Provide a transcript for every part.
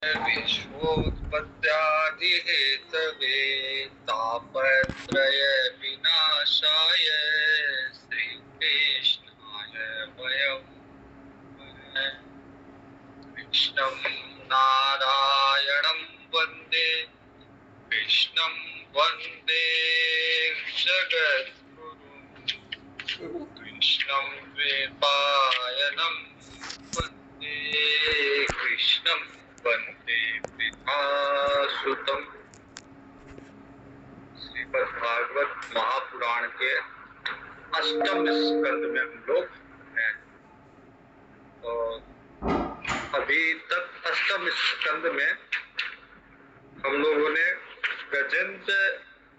विश्वोत्पत्त्यादिहेतवे तापत्रय विनाशाय श्रीकृष्णाय वयं कृष्णं नारायणं वन्दे कृष्णं वन्दे जगद्गुरुं कृष्णं द्वैपायनं वन्दे कृष्णं वन्दे पितासुतम्। श्रीमद् भागवत महापुराण के अष्टम स्कंद में हम लोग हैं। तो अभी तक अष्टम स्कंद में हम लोगों ने गजेंद्र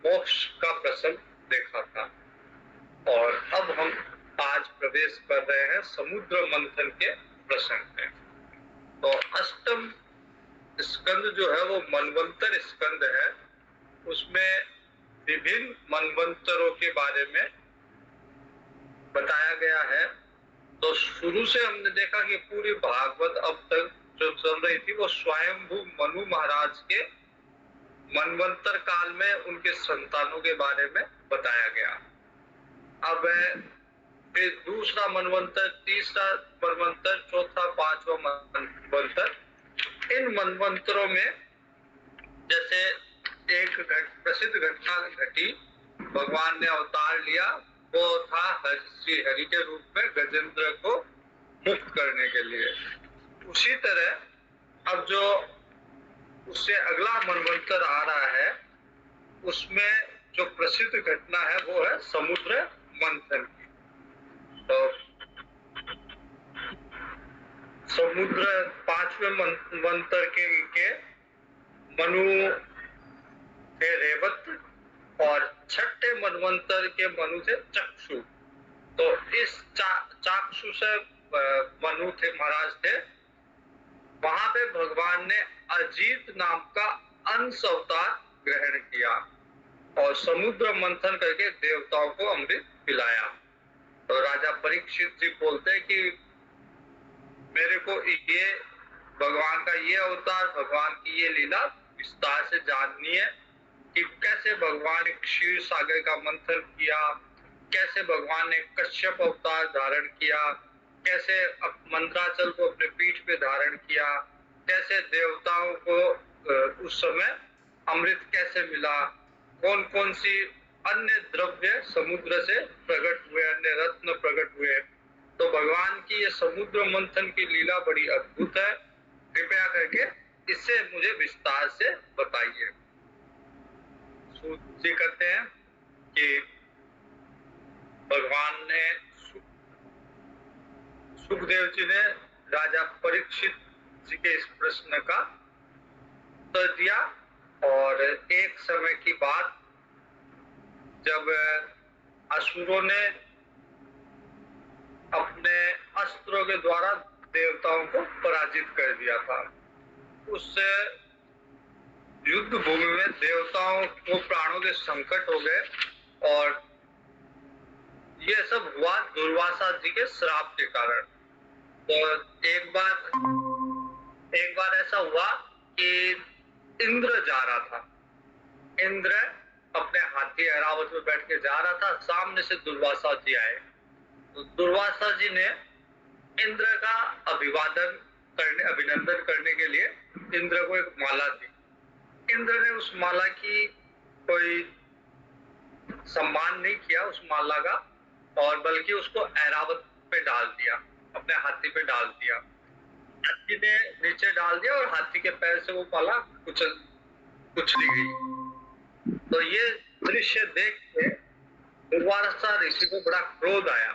मोक्ष का प्रसंग देखा था और अब हम आज प्रवेश कर रहे हैं समुद्र मंथन के प्रसंग में। तो अष्टम स्कंद जो है वो मनवंतर स्कंद है। उसमें विभिन्न मनवंतरों के बारे में बताया गया है। तो शुरू से हमने देखा कि पूरी भागवत अब तक जो चल रही थी वो स्वयंभू मनु महाराज के मनवंतर काल में उनके संतानों के बारे में बताया गया। अब फिर दूसरा मनवंतर, तीसरा मनवंतर, चौथा, पांचवा मनवंतर। इन मनवंतरों में जैसे एक प्रसिद्ध घटना घटी, भगवान ने अवतार लिया, वो था श्री हरि के रूप में गजेंद्र को मुक्त करने के लिए। उसी तरह अब जो उससे अगला मनवंतर आ रहा है उसमें जो प्रसिद्ध घटना है वो है समुद्र मंथन की। तो समुद्र पांचवें मनवंतर के मनु के रेवत और छठे मनवंतर के मनु थे चक्षु। तो इस चाक्षु से मनु थे, महाराज थे। वहां पे भगवान ने अजीत नाम का अंश अवतार ग्रहण किया और समुद्र मंथन करके देवताओं को अमृत पिलाया। तो राजा परीक्षित जी बोलते हैं कि मेरे को ये भगवान का ये अवतार, भगवान की ये लीला विस्तार से जाननी है कि कैसे भगवान ने क्षीर सागर का मंथन किया, कैसे भगवान ने कश्यप अवतार धारण किया, कैसे मंदराचल को अपने पीठ पे धारण किया, कैसे देवताओं को उस समय अमृत कैसे मिला, कौन कौन सी अन्य द्रव्य समुद्र से प्रकट हुए, अन्य रत्न प्रकट हुए। तो भगवान की ये समुद्र मंथन की लीला बड़ी अद्भुत है। कृपया करके इससे मुझे विस्तार से बताइए। सूत जी कहते हैं कि भगवान ने सुखदेव जी ने राजा परीक्षित जी के इस प्रश्न का उत्तर दिया और एक समय की बात जब असुरों ने अपने अस्त्रों के द्वारा देवताओं को पराजित कर दिया था, उससे युद्ध भूमि में देवताओं को प्राणों के संकट हो गए और ये सब हुआ दुर्वासा जी के श्राप के कारण। तो एक बार ऐसा हुआ कि इंद्र जा रहा था, इंद्र अपने हाथी ऐरावत में बैठ के जा रहा था, सामने से दुर्वासा जी आए। तो दुर्वासा जी ने इंद्र का अभिनंदन करने के लिए इंद्र को एक माला दी। इंद्र ने उस माला की कोई सम्मान नहीं किया उस माला का, और बल्कि उसको ऐरावत पे डाल दिया, अपने हाथी पे डाल दिया। हाथी ने नीचे डाल दिया और हाथी के पैर से वो माला कुचली गई। तो ये दृश्य देख के दुर्वासा ऋषि को बड़ा क्रोध आया।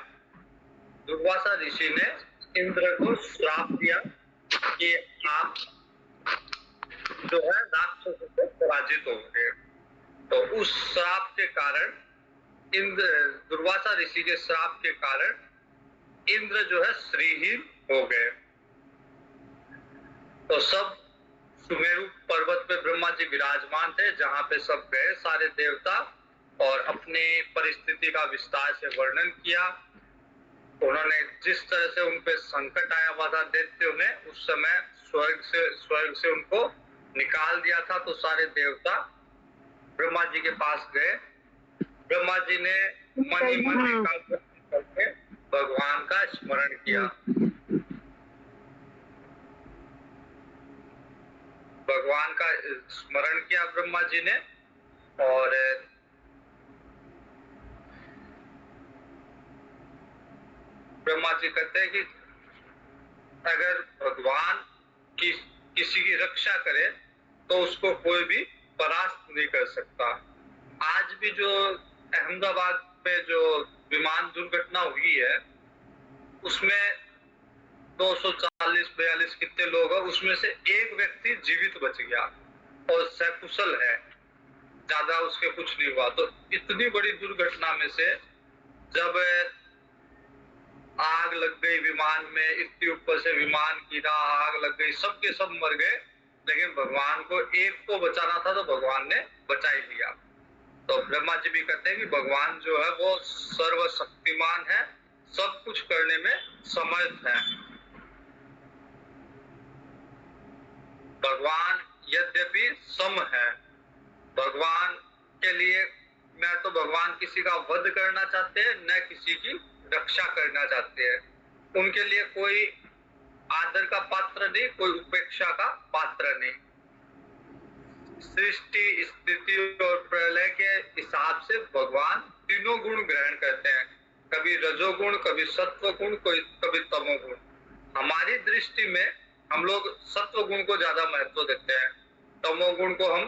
दुर्वासा ऋषि ने इंद्र को श्राप दिया कि आप जो है राक्षसों से पराजित होंगे। तो उस श्राप के कारण दुर्वासा ऋषि के श्राप के कारण इंद्र जो है श्रीहीन हो गए। तो सब सुमेरु पर्वत पे ब्रह्मा जी विराजमान थे, जहां पे सब गए सारे देवता और अपनी परिस्थिति का विस्तार से वर्णन किया। उन्होंने जिस तरह से उन पे संकट आया हुआ था दैत्यों में, उस समय स्वर्ग से उनको निकाल दिया था, तो सारे देवता ब्रह्मा जी के पास गए। ब्रह्मा जी ने मन ही मन एकाग्र करके भगवान का स्मरण किया। भगवान का स्मरण किया ब्रह्मा जी ने, और ब्रह्मा जी कहते हैं कि अगर भगवान किसी की रक्षा करे तो उसको कोई भी परास्त नहीं कर सकता। आज भी जो अहमदाबाद में जो विमान दुर्घटना हुई है, उसमें 240-42 कितने लोग हैं, उसमें से एक व्यक्ति जीवित बच गया और सकुशल है, ज्यादा उसके कुछ नहीं हुआ। तो इतनी बड़ी दुर्घटना में से जब आग लग गई विमान में, इतनी ऊपर से विमान गिरा, आग लग गई, सबके सब मर गए, लेकिन भगवान को एक को बचाना था तो भगवान ने बचा ही लिया। तो ब्रह्मा जी भी कहते हैं कि भगवान जो है वो सर्वशक्तिमान है, सब कुछ करने में समर्थ है। भगवान यद्यपि सम है, भगवान के लिए न तो भगवान किसी का वध करना चाहते हैं, न किसी की रक्षा करना चाहते हैं। उनके लिए कोई आदर का पात्र नहीं, कोई उपेक्षा का पात्र नहीं। सृष्टि, स्थिति और प्रलय के हिसाब से भगवान तीनों गुण ग्रहण करते हैं, कभी रजोगुण, कभी सत्व गुण, कभी तमोगुण। हमारी दृष्टि में हम लोग सत्व गुण को ज्यादा महत्व देते हैं, तमोगुण को हम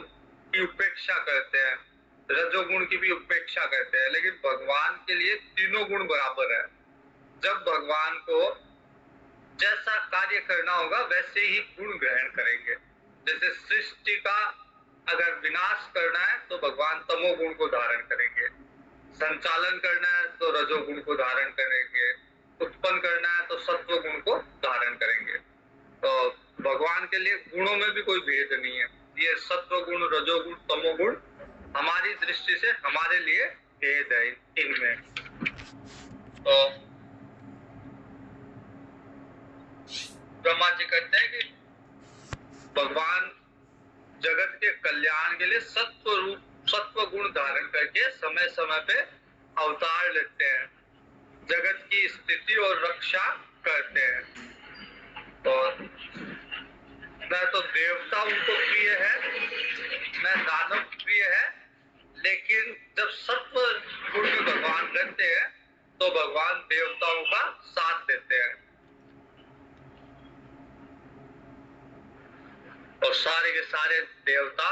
की उपेक्षा करते हैं, रजोगुण की भी उपेक्षा करते हैं, लेकिन भगवान के लिए तीनों गुण बराबर है। जब भगवान को जैसा कार्य करना होगा वैसे ही गुण ग्रहण करेंगे। जैसे सृष्टि का अगर विनाश करना है तो भगवान तमोगुण को धारण करेंगे, संचालन करना है तो रजोगुण को धारण करेंगे, उत्पन्न करना है तो सत्व गुण को धारण करेंगे। तो भगवान के लिए गुणों में भी कोई भेद नहीं है। ये सत्व गुण, रजोगुण, तमोगुण हमारी दृष्टि से हमारे लिए भेद है इनमें। तो ब्रह्मा जी कहते हैं कि भगवान जगत के कल्याण के लिए सत्व गुण धारण करके समय समय पे अवतार लेते हैं, जगत की स्थिति और रक्षा करते हैं। तो न तो देवता उनको प्रिय है, न दानव प्रिय है, लेकिन जब सत्व गुण में भगवान रहते हैं तो भगवान देवताओं का साथ देते हैं। और सारे के सारे देवता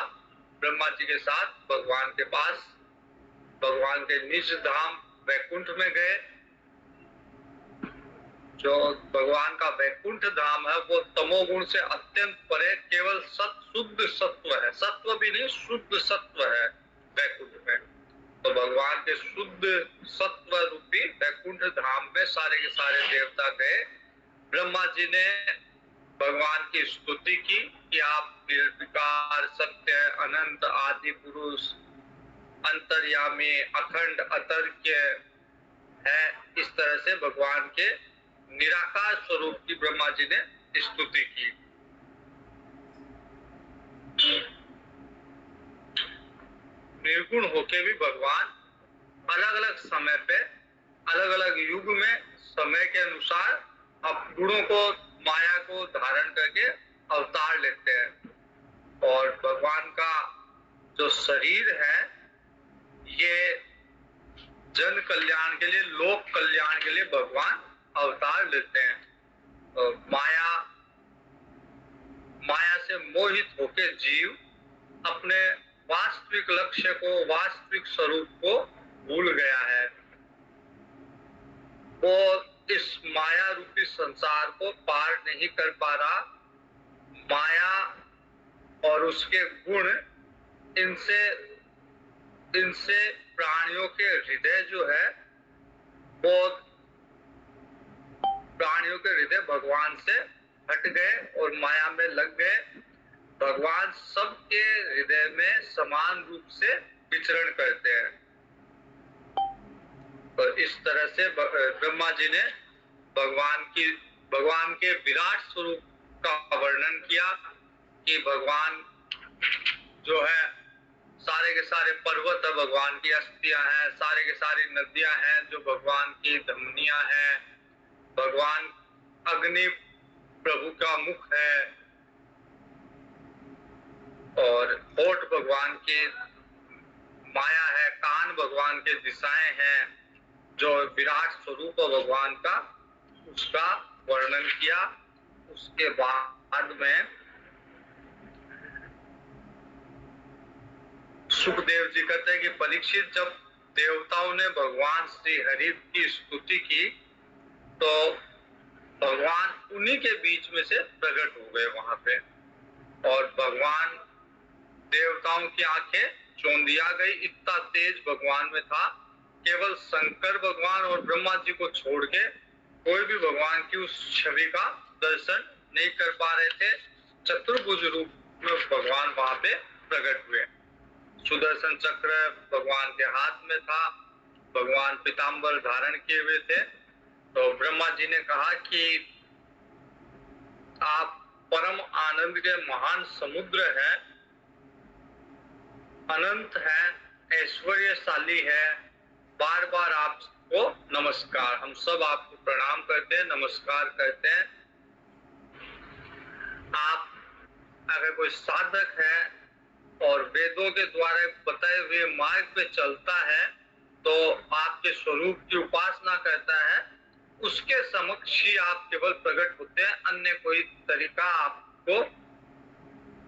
ब्रह्मा जी के साथ भगवान के पास, भगवान के निज धाम वैकुंठ में गए। जो भगवान का वैकुंठ धाम है वो तमोगुण से अत्यंत परे केवल शुद्ध सत्व है, सत्व भी नहीं, शुद्ध सत्व है वैकुंठ में। तो भगवान के शुद्ध सत्व रूपी वैकुंठ धाम में सारे के सारे देवता गए। ब्रह्मा जी ने भगवान की स्तुति की कि आप निर्विकार, सत्य, अनंत, आदि पुरुष, अंतर्यामी, अखंड, अतर्क्य है। इस तरह से भगवान के निराकार स्वरूप की ब्रह्मा जी ने स्तुति की। निर्गुण होके भी भगवान अलग अलग समय पे, अलग अलग युग में, समय के अनुसार अब गुणों को, माया को धारण करके अवतार लेते हैं। और भगवान का जो शरीर है ये जन कल्याण के लिए, लोक कल्याण के लिए भगवान अवतार लेते हैं। तो माया से मोहित होकर जीव अपने वास्तविक लक्ष्य को, वास्तविक स्वरूप को भूल गया है। वो इस माया रूपी संसार को पार नहीं कर पा रहा। माया और उसके गुण, इनसे प्राणियों के हृदय जो है वो, प्राणियों के हृदय भगवान से हट गए और माया में लग गए। भगवान सबके हृदय में समान रूप से विचरण करते हैं। तो इस तरह से ब्रह्मा जी ने भगवान के विराट स्वरूप का वर्णन किया कि भगवान जो है सारे के सारे पर्वत भगवान की अस्थियां हैं, सारे के सारी नदियां हैं जो भगवान की धमनियां हैं, भगवान अग्नि प्रभु का मुख है और होठ भगवान की माया है, कान भगवान के दिशाएं हैं, जो विराट स्वरूप भगवान का उसका वर्णन किया। उसके बाद में सुखदेव जी कहते हैं कि परीक्षित जब देवताओं ने भगवान श्री हरि की स्तुति की तो भगवान उन्हीं के बीच में से प्रकट हो गए वहां पे, और भगवान देवताओं की आंखें चौंधिया गई, इतना तेज भगवान में था। केवल शंकर भगवान और ब्रह्मा जी को छोड़ के कोई भी भगवान की उस छवि का दर्शन नहीं कर पा रहे थे। चतुर्भुज रूप में भगवान वहां पे प्रकट हुए। सुदर्शन चक्र भगवान के हाथ में था, भगवान पीताम्बर धारण किए हुए थे। तो ब्रह्मा जी ने कहा कि आप परम आनंद के महान समुद्र हैं, अनंत है, ऐश्वर्यशाली है, बार बार आपको नमस्कार। हम सब आपको प्रणाम करते हैं, नमस्कार करते हैं। आप अगर कोई साधक है और वेदों के द्वारा बताए हुए मार्ग पे चलता है तो आपके स्वरूप की उपासना करता है, उसके समक्ष ही आप केवल प्रकट होते हैं। अन्य कोई तरीका आपको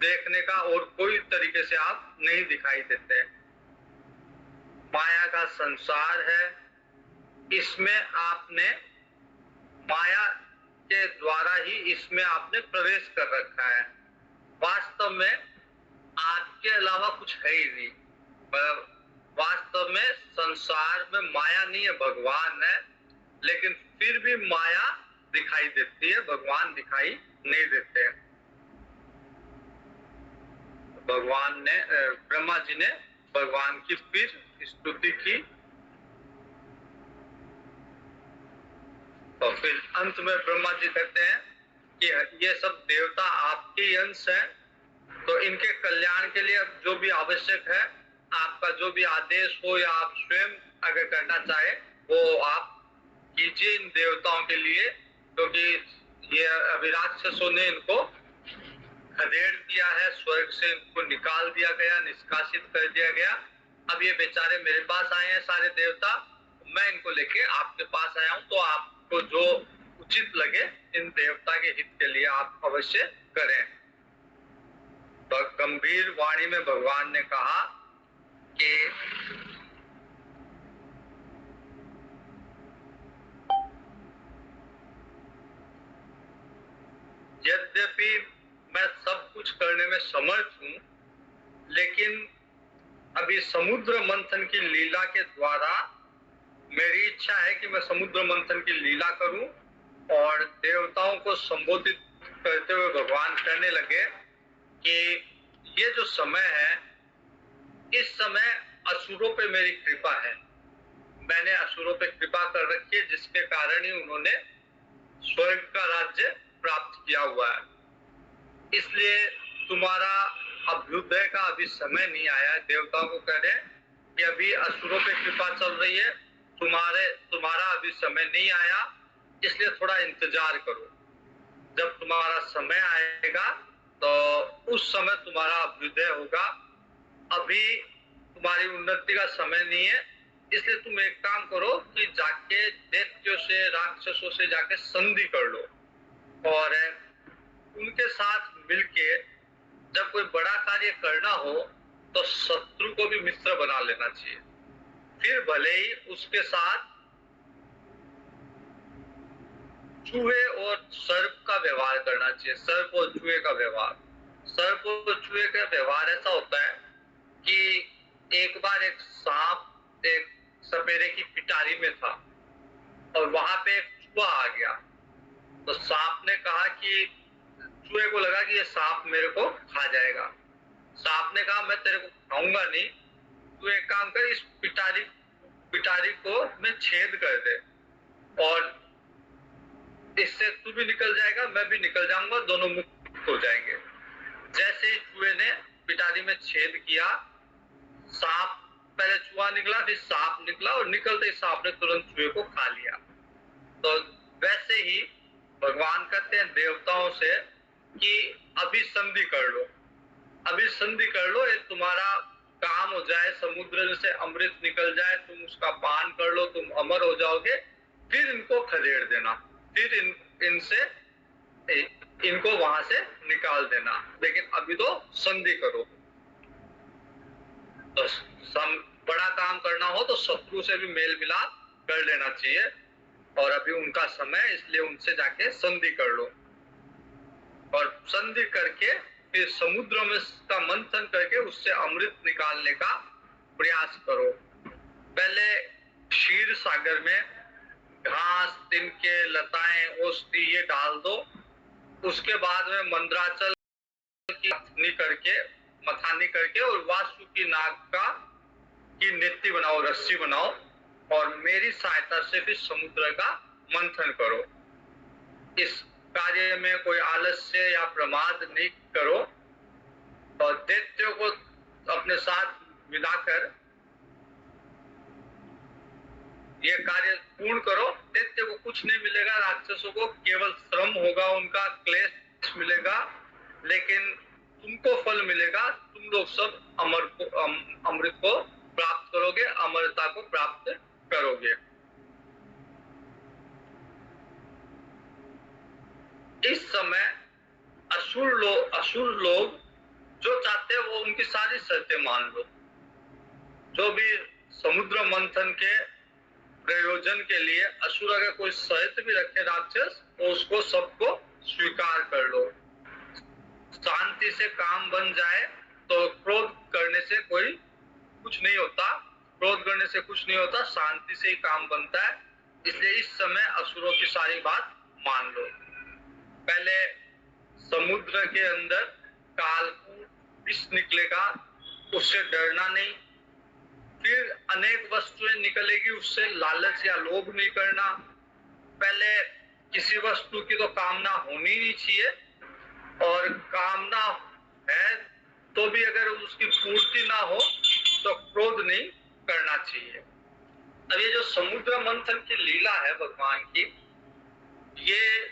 देखने का और कोई तरीके से आप नहीं दिखाई देते। माया का संसार है, इसमें आपने माया के द्वारा ही इसमें आपने प्रवेश कर रखा है। वास्तव में आपके अलावा कुछ है ही नहीं। वास्तव में संसार में माया नहीं है, भगवान है, लेकिन फिर भी माया दिखाई देती है, भगवान दिखाई नहीं देते। भगवान ने ब्रह्मा जी ने भगवान की फिर स्तुति की। और फिर अंत में ब्रह्मा जी कहते हैं कि ये सब देवता आपके ही अंश हैं, तो इनके कल्याण के लिए जो भी आवश्यक है, आपका जो भी आदेश हो या आप स्वयं अगर करना चाहे वो आप कीजिए इन देवताओं के लिए, क्योंकि ये अविराक्षसों ने इनको खदेड़ दिया है, स्वर्ग से इनको निकाल दिया गया, निष्कासित कर दिया गया। अब ये बेचारे मेरे पास आए हैं सारे देवता, मैं इनको लेके आपके पास आया हूँ, तो आपको जो उचित लगे इन देवता के हित के लिए आप अवश्य करें। गंभीर वाणी में भगवान ने कहा कि यद्यपि मैं सब कुछ करने में समर्थ हूं, लेकिन अभी समुद्र मंथन की लीला के द्वारा मेरी इच्छा है कि मैं समुद्र मंथन की लीला करूं। और देवताओं को संबोधित करते हुए भगवान कहने लगे कि ये जो समय है, इस समय असुरों पे मेरी कृपा है, मैंने असुरों पे कृपा कर रखी है, जिसके कारण ही उन्होंने स्वर्ग का राज्य प्राप्त किया हुआ है। इसलिए तुम्हारा अभ्युदय का अभी समय नहीं आया। देवताओं को कह रहे कि अभी असुरों पे कृपा चल रही है, तुम्हारा अभी समय नहीं आया, इसलिए थोड़ा इंतजार करो। जब तुम्हारा समय आएगा तो उस समय तुम्हारा अभ्युदय होगा। अभी तुम्हारी उन्नति का समय नहीं है, इसलिए तुम एक काम करो कि जाके दैत्यों से, राक्षसों से जाके संधि कर लो और उनके साथ मिलके जब कोई बड़ा कार्य करना हो तो शत्रु को भी मित्र बना लेना चाहिए। फिर भले ही उसके साथ चूहे और सर्प का व्यवहार करना चाहिए। सर्प और चूहे का व्यवहार, सर्प और चूहे का व्यवहार ऐसा होता है कि एक बार एक सांप एक सपेरे की पिटारी में था और वहां पे एक चूहा आ गया। तो सांप ने कहा कि चूहे को लगा कि ये सांप मेरे को खा जाएगा। सांप ने कहा मैं तेरे को खाऊंगा नहीं, तू एक काम कर, इस पिटारी को मैं छेद कर दे। और इससे तू भी निकल जाएगा, मैं भी निकल जाऊंगा, दोनों मुक्त हो जाएंगे। जैसे ही चूहे ने पिटारी में छेद किया, सांप, पहले चूहा निकला फिर सांप निकला, और निकलते ही सांप ने तुरंत चूहे को खा लिया। तो वैसे ही भगवान कहते हैं देवताओं से कि अभी संधि कर लो, अभी संधि कर लो, ये तुम्हारा काम हो जाए, समुद्र से अमृत निकल जाए, तुम उसका पान कर लो, तुम अमर हो जाओगे, फिर इनको खदेड़ देना, फिर इनसे इनको वहां से निकाल देना, लेकिन अभी तो संधि करो। तो बड़ा काम करना हो तो शत्रु से भी मेल मिलाप कर लेना चाहिए, और अभी उनका समय, इसलिए उनसे जाके संधि कर लो, और संधि करके फिर समुद्र में का मंथन करके उससे अमृत निकालने का प्रयास करो। पहले क्षीर सागर में घास, तिनके, लताएं, औषधि ये डाल दो, उसके बाद में मंद्राचल की मथानी करके और वासुकी नाग की नेत्ती बनाओ, रस्सी बनाओ, और मेरी सहायता से फिर समुद्र का मंथन करो। इस कार्य में कोई आलस्य या प्रमाद नहीं करो, और दैत्यों को अपने साथ मिलाकर ये कार्य पूर्ण करो। दैत्य को कुछ नहीं मिलेगा, राक्षसों को केवल श्रम होगा, उनका क्लेश मिलेगा, लेकिन तुमको फल मिलेगा, तुम लोग सब अमृत को प्राप्त करोगे, अमरता को प्राप्त करोगे। इस समय असुर लोग जो चाहते हैं वो उनकी सारी शर्तें मान लो। जो भी समुद्र मंथन के प्रयोजन के लिए असुर अगर कोई शर्त भी रखे राक्षस, तो उसको सबको स्वीकार कर लो। शांति से काम बन जाए, तो क्रोध करने से कोई कुछ नहीं होता, क्रोध करने से कुछ नहीं होता, शांति से ही काम बनता है। इसलिए इस समय असुरों की सारी बात मान लो। पहले समुद्र के अंदर कालकूट विष निकलेगा, उससे डरना नहीं। फिर अनेक वस्तुएं निकलेगी, उससे लालच या लोभ नहीं करना। पहले किसी वस्तु की तो कामना होनी नहीं चाहिए, और कामना है तो भी अगर उसकी पूर्ति ना हो तो क्रोध नहीं करना चाहिए। अब ये जो समुद्र मंथन की लीला है भगवान की, ये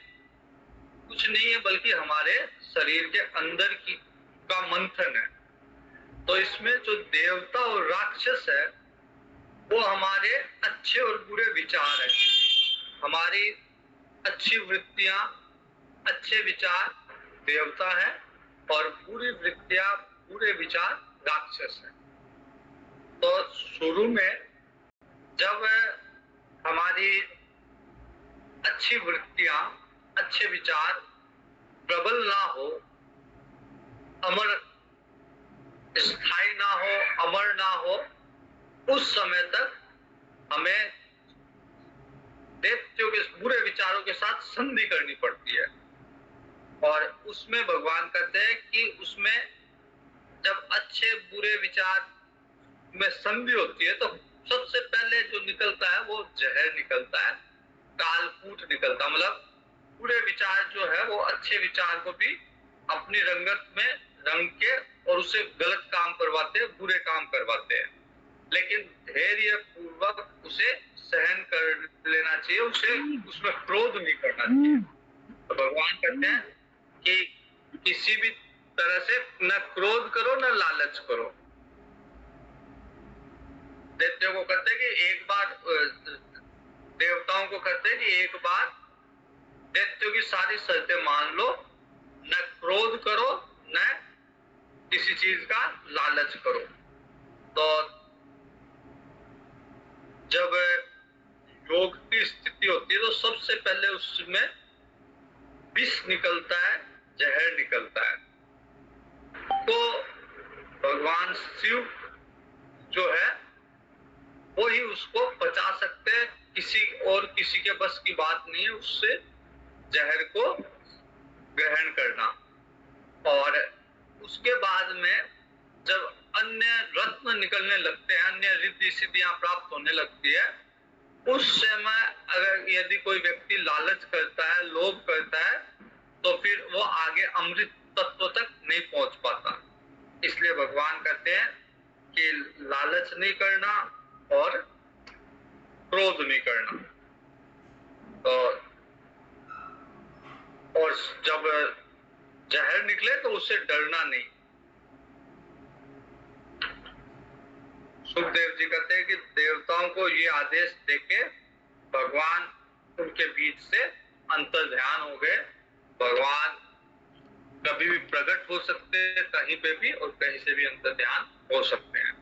कुछ नहीं है बल्कि हमारे शरीर के अंदर की का मंथन है। तो इसमें जो देवता और राक्षस है वो हमारे अच्छे और बुरे विचार है। हमारी अच्छी वृत्तियां, अच्छे विचार देवता है, और बुरी वृत्तियां, बुरे विचार राक्षस है। तो शुरू में जब हमारी अच्छी वृत्तियां, अच्छे विचार प्रबल ना हो, अमर स्थायी ना हो, अमर ना हो, उस समय तक हमें दैत्यों के बुरे विचारों के साथ संधि करनी पड़ती है। और उसमें भगवान कहते हैं कि उसमें जब अच्छे बुरे विचार में संधि होती है, तो सबसे पहले जो निकलता है वो जहर निकलता है, कालकूट निकलता है। मतलब बुरे विचार जो है वो अच्छे विचार को भी अपनी रंगत में रंग के और उसे गलत काम करवाते हैं, बुरे काम करवाते हैं, लेकिन धैर्य पूर्वक उसे सहन कर लेना चाहिए, उसे उसमें क्रोध नहीं करना चाहिए। तो भगवान कहते हैं कि किसी भी तरह से न क्रोध करो न लालच करो। दैत्यों को कहते हैं कि एक बार, देवताओं को कहते हैं कि एक बार दैत्यों की सारी शर्तें मान लो, न क्रोध करो न किसी चीज का लालच करो। तो जब योग की स्थिति होती है तो सबसे पहले उसमें विष निकलता है, जहर निकलता है। तो भगवान शिव जो है वो ही उसको बचा सकते हैं, किसी के बस की बात नहीं है उससे जहर को ग्रहण करना। और उसके बाद में जब अन्य रत्न निकलने लगते हैं, अन्य रिद्धि सिद्धियां प्राप्त होने लगती है, उस समय अगर यदि कोई व्यक्ति लालच करता है, लोभ करता है, तो फिर वो आगे अमृत तत्व तक नहीं पहुंच पाता। इसलिए भगवान कहते हैं कि लालच नहीं करना और क्रोध नहीं करना। तो और जब जहर निकले तो उससे डरना नहीं। सुखदेव जी कहते हैं कि देवताओं को ये आदेश देके भगवान उनके बीच से अंतर ध्यान हो गए। भगवान कभी भी प्रकट हो सकते हैं कहीं पे भी, और कहीं से भी अंतर ध्यान हो सकते हैं।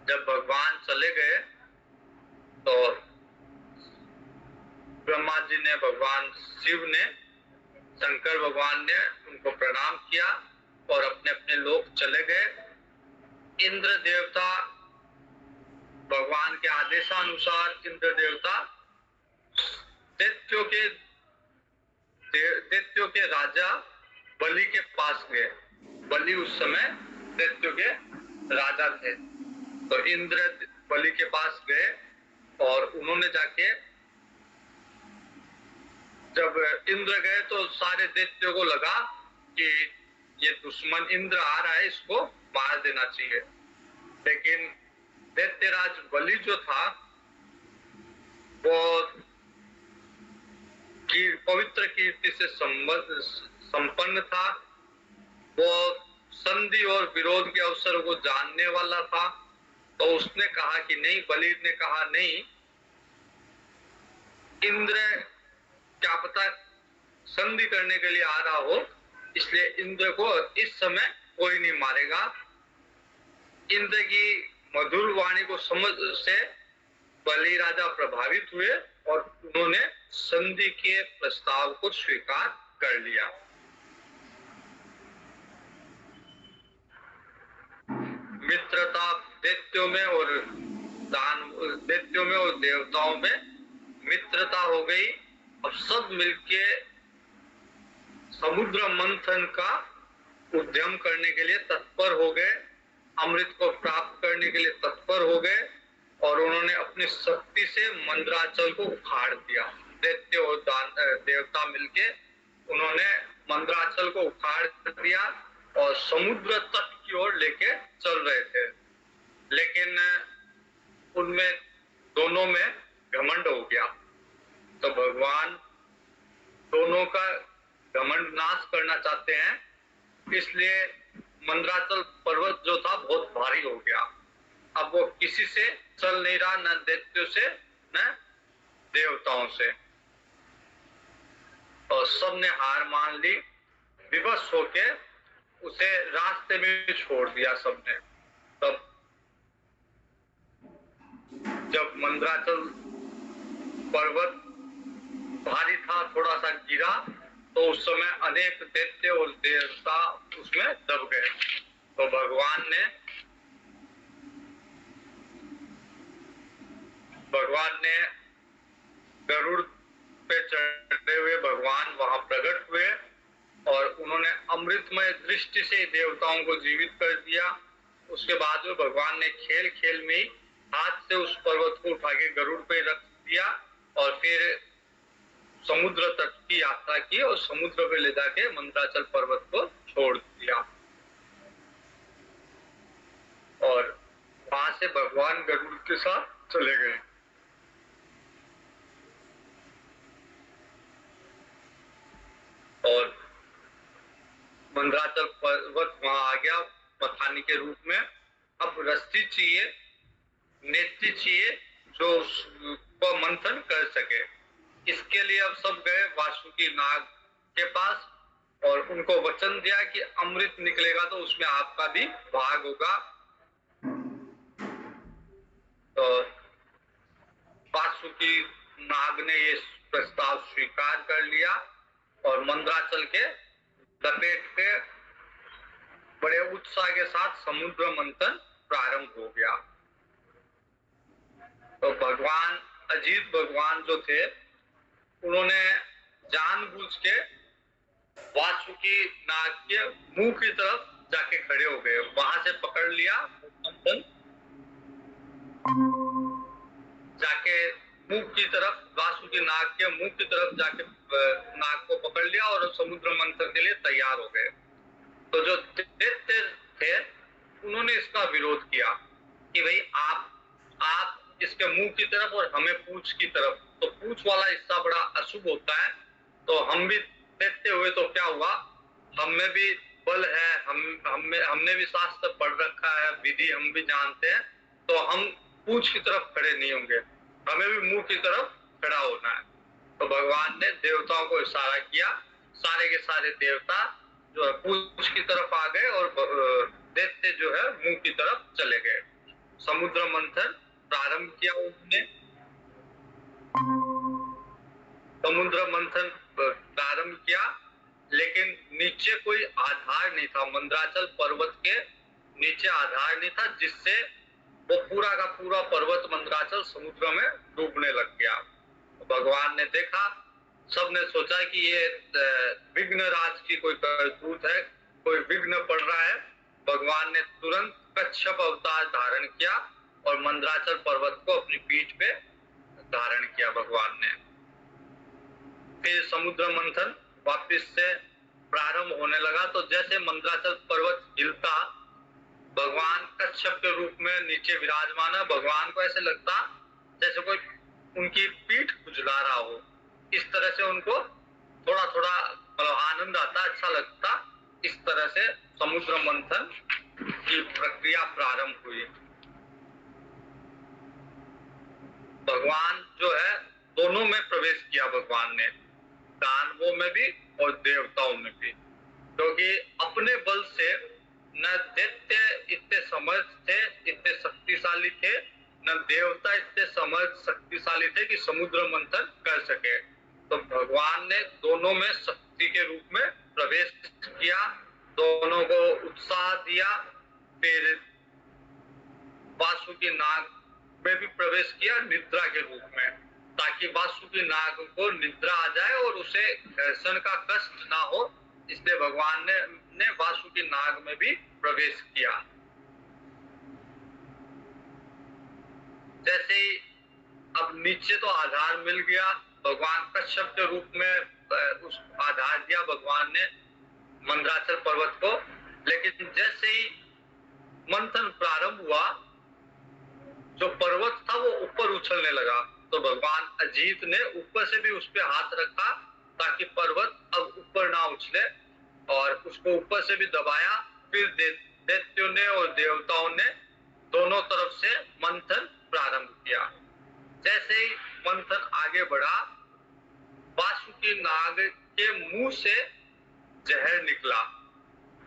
जब भगवान चले गए तो ब्रह्मा जी ने, भगवान शिव ने, शंकर भगवान ने उनको प्रणाम किया और अपने अपने लोक चले गए। इंद्र देवता, भगवान के आदेशानुसार इंद्र देवता दैत्यों के राजा बलि के पास गए। बलि उस समय दैत्यों के राजा थे। तो इंद्र बलि के पास गए और उन्होंने जाके, जब इंद्र गए तो सारे दैत्यों को लगा कि ये दुश्मन इंद्र आ रहा है, इसको मार देना चाहिए। लेकिन दैत्यराज बलि जो था वो पवित्र कीर्ति से संपन्न था। वो संधि और विरोध के अवसर को जानने वाला था। तो उसने कहा कि नहीं, बलि ने कहा नहीं, इंद्र क्या पता संधि करने के लिए आ रहा हो, इसलिए इंद्र को इस समय कोई नहीं मारेगा। इंद्र की मधुर वाणी को समझ से बलि राजा प्रभावित हुए और उन्होंने संधि के प्रस्ताव को स्वीकार कर लिया। मित्रता दैत्यों में और देवताओं में मित्रता हो गई। अब सब मिलके समुद्र मंथन का उद्यम करने के लिए तत्पर हो गए, अमृत को प्राप्त करने के लिए तत्पर हो गए और उन्होंने अपनी शक्ति से मंदराचल को उखाड़ दिया। दैत्य और देवता मिलके उन्होंने मंदराचल को उखाड़ दिया और समुद्र तट की ओर लेके चल रहे थे। लेकिन उनमें दोनों में घमंड हो गया। तो भगवान दोनों का घमंड नाश करना चाहते हैं, इसलिए मंदराचल पर्वत जो था बहुत भारी हो गया। अब वो किसी से चल नहीं रहा, न दैत्यों से न देवताओं से, और सबने हार मान ली। विवश होके उसे रास्ते में छोड़ दिया सबने। तब जब मंदराचल पर्वत भारी था, थोड़ा सा गिरा, तो उस समय अनेक दैत्य और देवता उसमें दब गए। तो भगवान ने गरुड़ पे चढ़ते हुए भगवान वहां प्रकट हुए और उन्होंने अमृतमय दृष्टि से देवताओं को जीवित कर दिया। उसके बाद में भगवान ने खेल खेल में ही हाथ से उस पर्वत को उठा के गरुड़ पे रख दिया और फिर समुद्र तट की यात्रा की और समुद्र पे ले जाके मंदराचल पर्वत को छोड़ दिया। और वहां से भगवान गरुड़ के साथ चले गए। और मंदराचल पर्वत वहां आ गया पठानी के रूप में। अब रस्सी चाहिए, नेत्री चाहिए जो उसको मंथन कर सके। इसके लिए अब सब गए वासुकी नाग के पास और उनको वचन दिया कि अमृत निकलेगा तो उसमें आपका भी भाग होगा। तो वासुकी नाग ने ये प्रस्ताव स्वीकार कर लिया और मंदराचल के लपेट के बड़े उत्साह के साथ समुद्र मंथन प्रारंभ हो गया। तो भगवान अजीत भगवान जो थे उन्होंने जानबूझ के वासुकी नाग के मुंह की तरफ जाके खड़े हो गए, वहां से पकड़ लिया मंथन। जाके मुंह की तरफ, वासुकी नाग के मुंह की तरफ जाके नाग को पकड़ लिया और समुद्र मंथन के लिए तैयार हो गए। तो जो दैत्य थे उन्होंने इसका विरोध किया कि भाई आप इसके मुंह की तरफ और हमें पूंछ की तरफ, तो पूंछ वाला हिस्सा बड़ा अशुभ होता है, तो हम भी दैत्य हुए तो क्या हुआ, हम में भी बल है, हमने भी शास्त्र पढ़ रखा है, विधि हम भी जानते हैं, तो हम पूंछ की तरफ खड़े नहीं होंगे, हमें भी मुंह की तरफ खड़ा होना है। तो भगवान ने देवताओं को इशारा किया, सारे के सारे देवता जो है पूंछ की तरफ आ गए और दैत्य जो है मुंह की तरफ चले गए। समुद्र मंथन प्रारंभ किया उन्होंने, समुद्र मंथन प्रारंभ किया, लेकिन नीचे कोई आधार नहीं था, मंदराचल पर्वत के नीचे आधार नहीं था, जिससे वो पूरा का पूरा पर्वत मंदराचल समुद्र में डूबने लग गया। तो भगवान ने देखा, सबने सोचा कि ये विघ्न राज की कोई करतूत है, कोई विघ्न पड़ रहा है। भगवान ने तुरंत कच्छप अवतार धारण किया और मंदराचल पर्वत को अपनी पीठ पे धारण किया भगवान ने। फिर समुद्र मंथन वापिस से प्रारंभ होने लगा। तो जैसे मंदराचल पर्वत हिलता, भगवान कच्छप के रूप में नीचे विराजमान है, भगवान को ऐसे लगता जैसे कोई उनकी पीठ खुजला रहा हो, इस तरह से उनको थोड़ा थोड़ा आनंद आता, अच्छा लगता। इस तरह से समुद्र मंथन की प्रक्रिया प्रारंभ हुई। भगवान जो है दोनों में प्रवेश किया भगवान ने, दानवों में भी और देवताओं में भी, क्योंकि अपने बल से न दैत्य इतने समर्थ थे, इतने शक्तिशाली थे, न देवता इतने समर्थ शक्तिशाली थे कि समुद्र मंथन कर सके। तो भगवान ने दोनों में शक्ति के रूप में प्रवेश किया, दोनों को उत्साह दिया। फिर वासुकी नाग में भी प्रवेश किया निद्रा के रूप में, ताकि वासुकी नाग को निद्रा आ जाए और उसे घर्षण का कष्ट ना हो, इसलिए भगवान ने वासुकी नाग में भी प्रवेश किया। जैसे ही अब नीचे तो आधार मिल गया, भगवान कच्छप के रूप में उस आधार दिया भगवान ने मंदराचल पर्वत को, लेकिन जैसे ही मंथन प्रारंभ हुआ, जो पर्वत था वो ऊपर उछलने लगा। तो भगवान अजीत ने ऊपर से भी उस पर हाथ रखा ताकि पर्वत अब ऊपर ना उछले, और उसको ऊपर से भी दबाया। फिर दैत्यों ने और देवताओं ने दोनों तरफ से मंथन प्रारंभ किया। जैसे ही मंथन आगे बढ़ा, वासुकी नाग के मुंह से जहर निकला,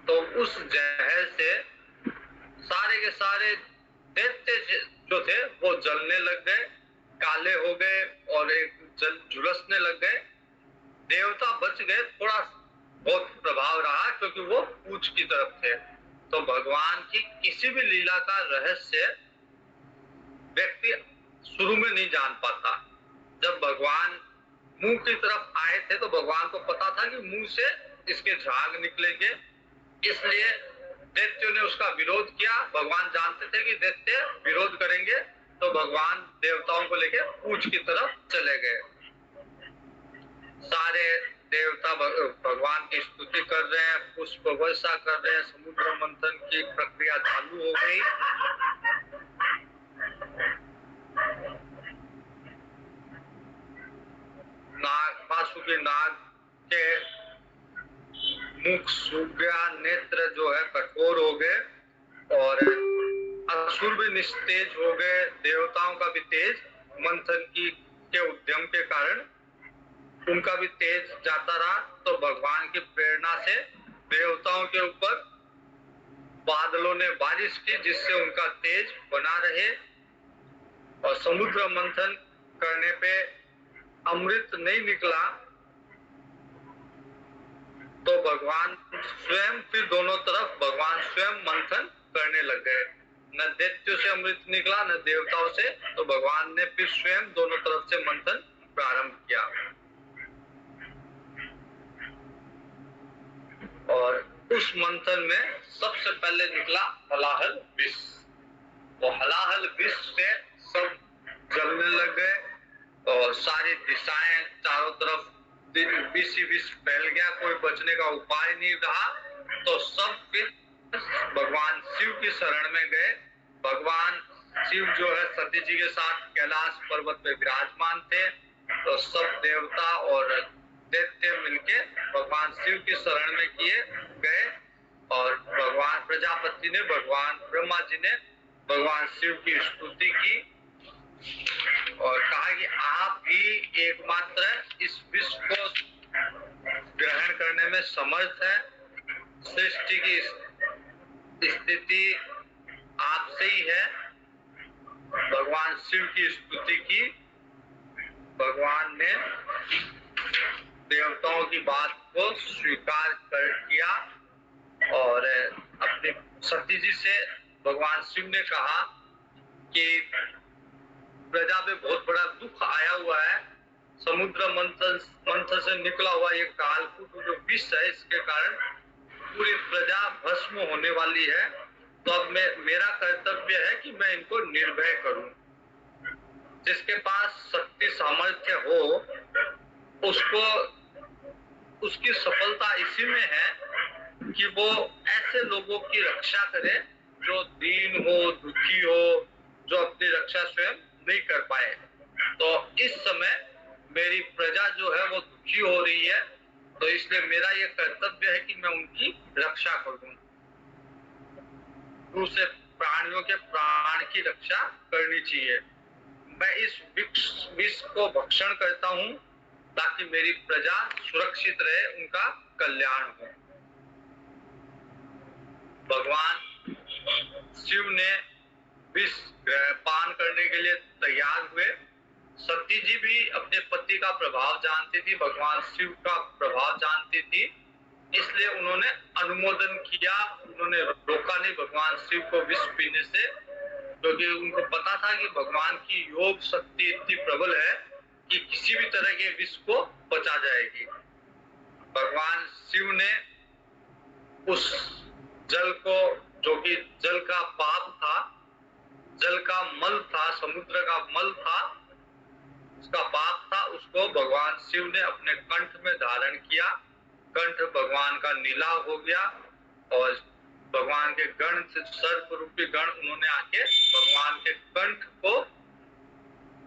तो उस जहर से सारे के सारे दैत्य जो थे वो जलने लग गए, काले हो गए और एक झुलसने लग गए। देवता बच गए, थोड़ा बहुत प्रभाव रहा क्योंकि वो पूंछ की तरफ थे। तो भगवान की किसी भी लीला का रहस्य व्यक्ति शुरू में नहीं जान पाता। जब भगवान मुंह की तरफ आए थे तो भगवान को पता था कि मुंह से इसके झाग निकलेंगे, इसलिए दैत्यों ने उसका विरोध किया। भगवान जानते थे कि दैत्य विरोध करेंगे, तो भगवान देवताओं को लेकर पूंछ की तरफ चले गए। सारे देवता भगवान की स्तुति कर रहे हैं, पुष्प वर्षा कर रहे हैं, समुद्र मंथन की प्रक्रिया चालू हो गई। वासुकी नाग के मुख सूख गया, नेत्र जो है कठोर हो गए और असुर भी निस्तेज हो गए, देवताओं का भी तेज मंथन के उद्यम के कारण उनका भी तेज जाता रहा। तो भगवान की प्रेरणा से देवताओं के ऊपर बादलों ने बारिश की, जिससे उनका तेज बना रहे, और समुद्र मंथन करने पे अमृत नहीं निकला तो भगवान स्वयं फिर दोनों तरफ भगवान स्वयं मंथन करने लग गए। न दैत्यों से अमृत निकला न देवताओं से, तो भगवान ने फिर स्वयं दोनों तरफ से मंथन प्रारंभ किया। और उस मंथन में सबसे पहले निकला हलाहल विष। तो हलाहल विष से सब जलने लग गए और सारी दिशाएं चारों तरफ विष फैल गया, कोई बचने का उपाय नहीं रहा। तो सब फिर भगवान शिव की शरण में गए। भगवान शिव जो है सती जी के साथ कैलाश पर्वत पे विराजमान थे। तो सब देवता और दैत्य मिलके भगवान शिव की शरण में किए गए और भगवान प्रजापति ने, भगवान ब्रह्मा जी ने भगवान शिव की स्तुति की और कहा कि आप ही एकमात्र इस विश्व को ग्रहण करने में समर्थ है। सृष्टि की स्थिति आपसे ही है। भगवान शिव की स्तुति की। भगवान ने देवताओं की बात को स्वीकार कर किया और अपनी सती जी से भगवान शिव ने कहा कि प्रजा पे बहुत बड़ा दुख आया हुआ है। समुद्र मंथन से निकला हुआ ये कालकूट जो विष है, इसके कारण पूरी प्रजा भस्म होने वाली है। तो अब मेरा कर्तव्य है कि मैं इनको निर्भय करूं। जिसके पास शक्ति सामर्थ्य हो उसको उसकी सफलता इसी में है कि वो ऐसे लोगों की रक्षा करे जो दीन हो, दुखी हो, जो अपनी रक्षा स्वयं नहीं कर पाए। तो इस समय मेरी प्रजा जो है वो दुखी हो रही है, तो इसलिए मेरा ये कर्तव्य है कि मैं उनकी रक्षा करूं। दूसरे प्राणियों के प्राण की रक्षा करनी चाहिए। मैं इस विष को भक्षण करता हूं ताकि मेरी प्रजा सुरक्षित रहे, उनका कल्याण हो। भगवान शिव ने विष पान करने के लिए तैयार हुए। सती जी भी अपने पति का प्रभाव जानती थी, भगवान शिव का प्रभाव जानती थी, इसलिए उन्होंने अनुमोदन किया। उन्होंने रोका नहीं भगवान शिव को विष पीने से, क्योंकि उनको पता था कि भगवान की योग शक्ति इतनी प्रबल है कि किसी भी तरह के विष को बचा जाएगी। भगवान शिव ने उस जल को, जो कि जल का पाप था, जल का मल था, समुद्र का मल था, उसका पाप था, उसको भगवान शिव ने अपने कंठ में धारण किया। कंठ भगवान का नीला हो गया और भगवान के गण से सर्प रूपी गण उन्होंने आके भगवान के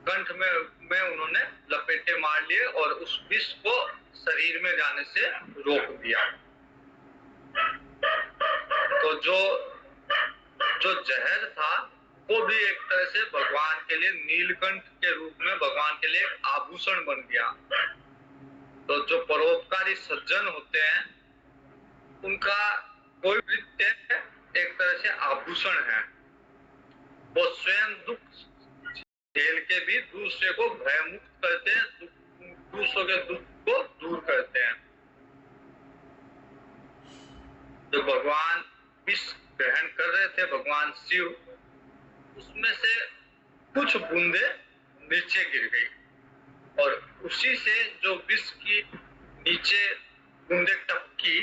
कंठ में उन्होंने लपेटे मार लिए और उस विष को शरीर में जाने से रोक दिया। तो जो जहर था वो भी एक तरह से भगवान के लिए नीलकंठ के रूप में भगवान के लिए आभूषण बन गया। तो जो परोपकारी सज्जन होते हैं उनका कोई नृत्य एक तरह से आभूषण है। वो स्वयं दुख झेल के भी दूसरे को भयमुक्त करते हैं, दूसरों के दुख को दूर करते हैं। जो भगवान विष ग्रहण कर रहे थे भगवान शिव, उसमें से कुछ बूंदे नीचे गिर गई और उसी से जो विष की नीचे बूंदे टपकी,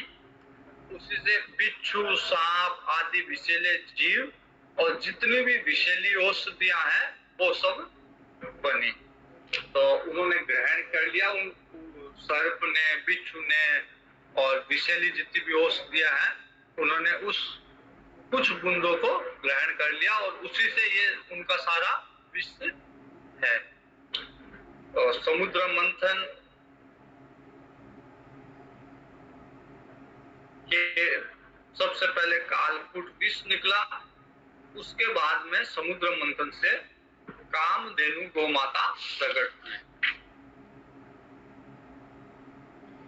उसी से बिच्छू, सांप आदि विषैले जीव और जितनी भी विषैली औषधियां हैं वो सब बनी। तो उन्होंने ग्रहण कर लिया, उन सर्प ने, बिच्छू ने और विषैली जितनी भी औषधियां हैं उन्होंने उस कुछ बूंदों को ग्रहण कर लिया और उसी से ये उनका सारा विष है। और समुद्र मंथन के सबसे पहले कालकूट विष निकला, उसके बाद में समुद्र मंथन से कामधेनु गोमाता प्रकट हुई।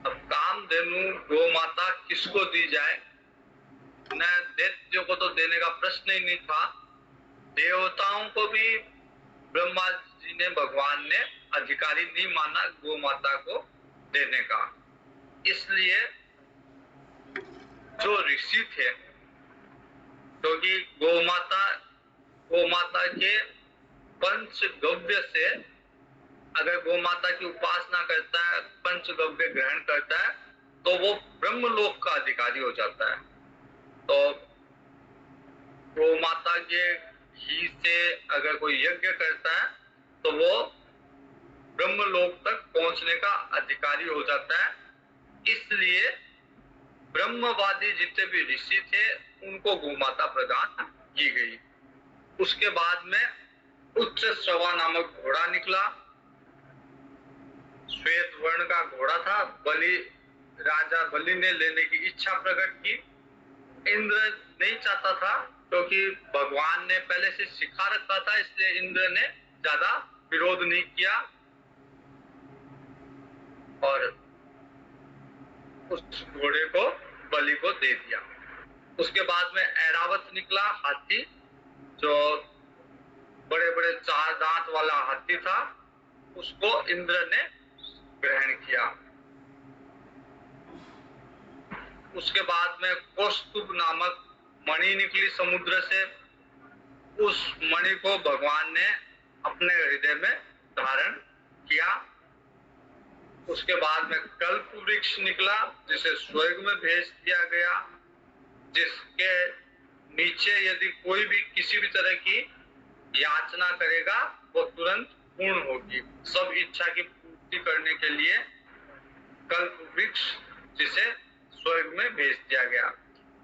अब कामधेनु गोमाता किसको दी जाए? न दैत्यों को तो देने का प्रश्न ही नहीं था, देवताओं को भी ब्रह्मा जी ने, भगवान ने अधिकारी नहीं माना गोमाता को देने का। इसलिए जो ऋषि थे, क्योंकि गोमाता के पंचगव्य से अगर गोमाता की उपासना करता है, पंचगव्य ग्रहण करता है, तो वो ब्रह्मलोक का अधिकारी हो जाता है। तो गोमाता के घी से अगर कोई यज्ञ करता है तो तो वो ब्रह्मलोक तक पहुंचने का अधिकारी हो जाता है। इसलिए ब्रह्मवादी जितने भी ऋषि थे उनको गोमाता प्रदान की गई। उसके बाद में उच्च श्रवा नामक घोड़ा निकला, श्वेत वर्ण का घोड़ा था। राजा बलि ने लेने की इच्छा प्रकट की। इंद्र नहीं चाहता था क्योंकि भगवान ने पहले से सिखा रखा था, इसलिए इंद्र ने ज्यादा विरोध नहीं किया और उस घोड़े को बलि को दे दिया। उसके बाद में ऐरावत निकला, हाथी, जो बड़े बड़े 4 दांत वाला हाथी था, उसको इंद्र ने ग्रहण किया। उसके बाद में कौस्तुभ नामक मणि निकली समुद्र से। उस मणि को भगवान ने अपने हृदय में धारण किया। उसके बाद में कल्प वृक्ष निकला जिसे स्वर्ग में भेज दिया गया, जिसके नीचे यदि कोई भी किसी भी तरह की याचना करेगा वो तुरंत पूर्ण होगी। सब इच्छा की पूर्ति करने के लिए कल्प वृक्ष जिसे स्वर्ग में भेज दिया गया।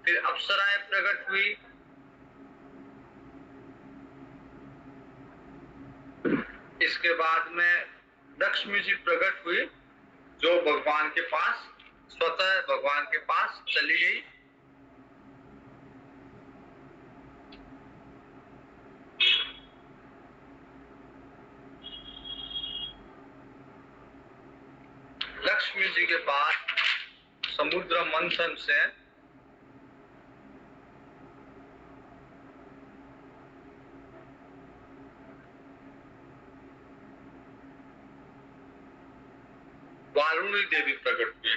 फिर अप्सराएं प्रकट हुई। इसके बाद में लक्ष्मी जी प्रकट हुई, जो भगवान के पास स्वतः भगवान के पास चली गई। लक्ष्मी जी के बाद समुद्र मंथन से वारुणी देवी प्रकट हुई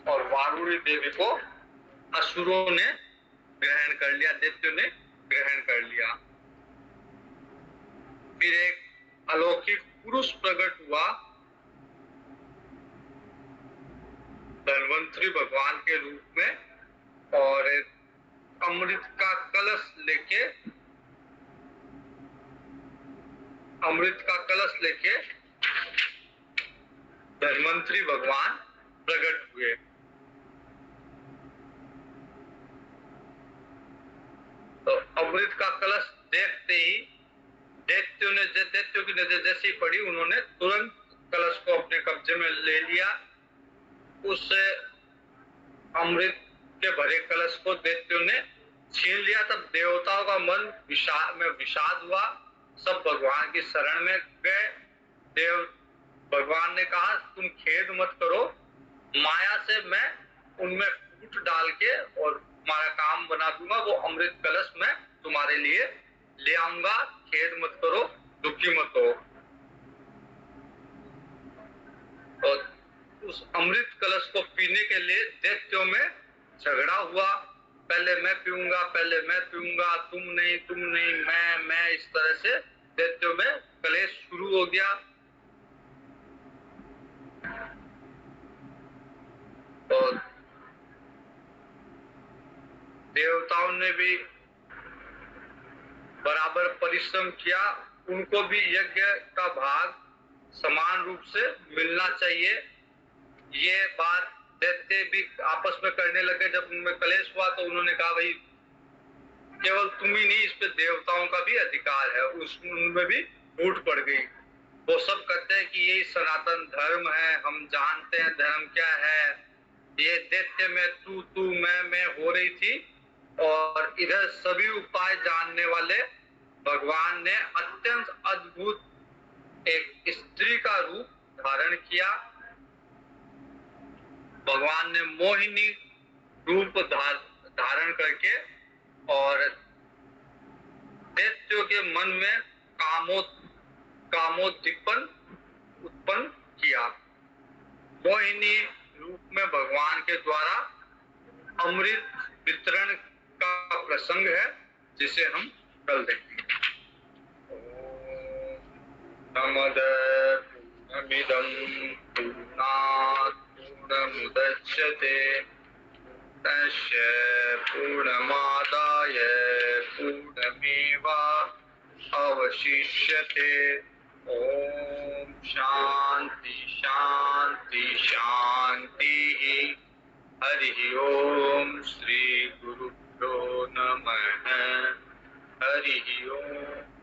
और वारुणी देवी को असुरों ने ग्रहण कर लिया, दैत्यों ने ग्रहण कर लिया। फिर एक अलौकिक पुरुष प्रकट हुआ, धन्वंतरी भगवान के रूप में, और अमृत का कलश लेके धन्वंतरी भगवान प्रकट हुए। तो अमृत का कलश देखते ही दैत्यों की नजर जैसे ही पड़ी, उन्होंने तुरंत कलश को अपने कब्जे में ले लिया। उस अमृत के भरे कलश को दैत्यों ने छीन लिया। तब देवताओं का मन विषाद हुआ, सब भगवान की शरण में गए। भगवान ने कहा तुम खेद मत करो, माया से मैं उनमें फूट डाल के और तुम्हारा काम बना दूंगा, वो अमृत कलश मैं तुम्हारे लिए ले आऊंगा, खेद मत करो, दुखी मत हो। और उस अमृत कलश को पीने के लिए दैत्यों में झगड़ा हुआ, पहले मैं पीऊंगा, तुम नहीं, मैं, इस तरह से दैत्यों में कलेश शुरू हो गया। और देवताओं ने भी बराबर परिश्रम किया, उनको भी यज्ञ का भाग समान रूप से मिलना चाहिए। ये बात दैत्य भी आपस में करने लगे। जब उनमें कलेश हुआ तो उन्होंने कहा भाई केवल तुम ही नहीं, इस पे देवताओं का भी अधिकार है। उनमें भी फूट पड़ गई। वो सब कहते हैं कि यही सनातन धर्म है, हम जानते हैं धर्म क्या है। ये दैत्य में तू मैं हो रही थी, और इधर सभी उपाय जानने वाले भगवान ने अत्यंत अद्भुत एक स्त्री का रूप धारण किया। भगवान ने मोहिनी रूप धारण करके और दैत्यों के मन में कामोद्दीपन उत्पन्न किया। मोहिनी रूप में भगवान के द्वारा अमृत वितरण का प्रसंग है, जिसे हम कल देखेंगे। पूर्णमिदं पूर्णात् पूर्णमुदच्यते तस्य पूर्णमादाय पूर्णमेव अवशिष्यते। ओम शांति शांति शांति। हरि ओम श्री गुरुभ्यो नमः। हरि ओम।